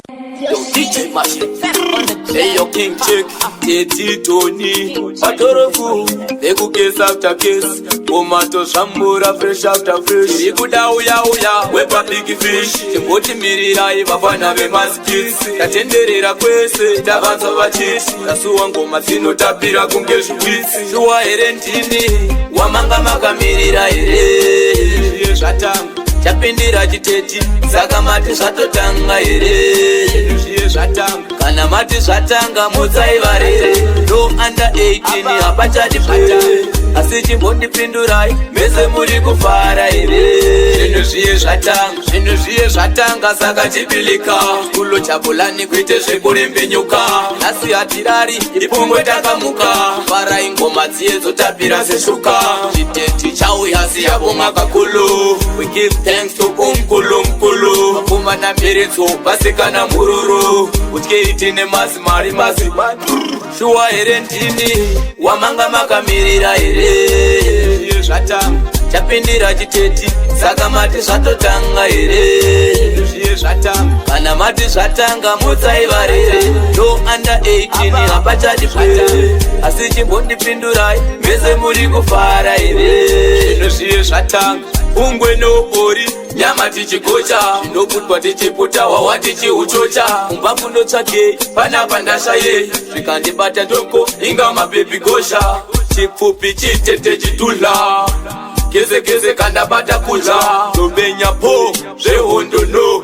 Yo, DJ Machine. Hey, yo, King Check. Teti Tony. Patorofu. Egu case after case. Tomato shambura fresh after fresh. Iguda uya uya. Wepa big fish. Timboti mirira ibafana be maskits. Tatenderera kwese. Tavanza vachisi. Nasuwa ngoma zino tapira kunge shwitsi. Shuwa erentini. Wamanga makamirira ere. Shatanga. Chapindira chiteti, saka mati zvatotanga here. Kana mati zvatanga mutsai varere. No under 18 hapachati play. Asi chimbondipindurai, mese muri kufara here. Zvinhu zviye zvatanga saka chibilika. Kulo chapulani kuite zvekurembenyuka. Nasi hatirari, ipungwe takamuka. Para ingoma dziye dzotapira seshuka. Chiteti chauya siyabonga kakulu. We give thanks to Unkulu. Makuma na miritso, basikana mururu. Utkeiti ne mazimari. Shuwa herentini, wamanga makamirira here. Chapindira chiteti, saka mati zvatotanga here. Kana mati zvatanga mutsai varere. No under 18 hapachati play. Asi chimbondipindurai, mese muri kufara here. Zvinhu zviye zvatanga, ungwe nobori. Nyama tichikocha, ndoputwa tichiputa, wawa tichiuchocha. Umbafu ndotsvake, panapa ndashaye. Zvikandibata doko, inga mabebi gosha. Chipfupi chitete chitula. Keze kandabata kudla. Nobenya po, zvehondo no.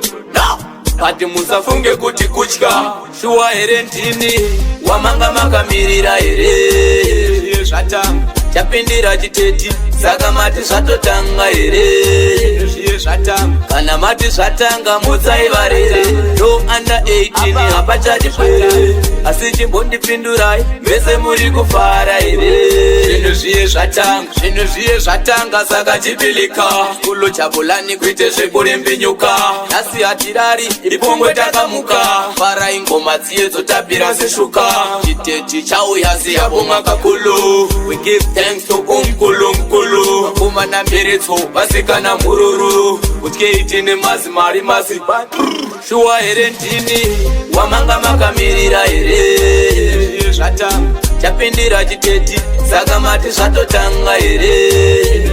Ati musafunge kuti kutya. Shuwa herentini, wamanga makamirira here. Chapindira chiteti, saka mati zvatotanga here. Kana mati zvatanga mutsai varere. No under 18 hapachati play. Asi chimbondipindurai, mese muri kufara here. Zvinhu zviye zvatanga saka chibilika. Kulo chapulani kuite zvekurembenyuka. Nasi hatirari, ipungwe takamuka. Para ingoma dziye dzotapira seshuka. Chiteti chauya siyabonga kakulu. We give thanks to Unkulu. Makuma na miritso, basikana mururu. Utkeiti ne mazimari. Shuwa herentini, wamanga makamirira here. Chapindira chiteti, saka mati zvatotanga here.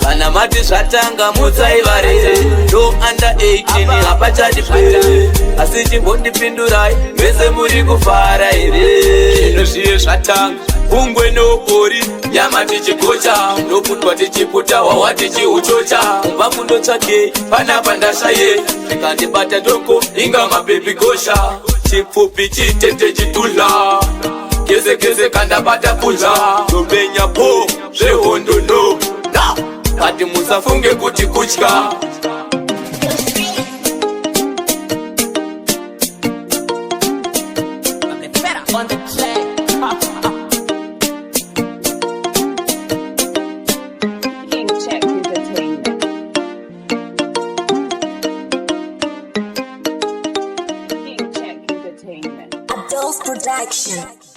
Kana mati zvatanga mutsai varere. No under 18 hapachati play. Asi chimbondipindurai, mese muri kufara here. Zvinhu zviye zvatanga, ungwe nobori. Nyama tichikocha, ndoputwa tichiputa, wawa tichiuchocha. Umbafu ndotsvake, panapa ndashaye. Zvikandibata doko, inga mabebi gosha. Chipfupi chitete chitula. Keze kandabata kudla. Nobenya po, zvehondo no. Ati musafunge kuti kutya. King Check Entertainment. King Check Entertainment. Adult Production.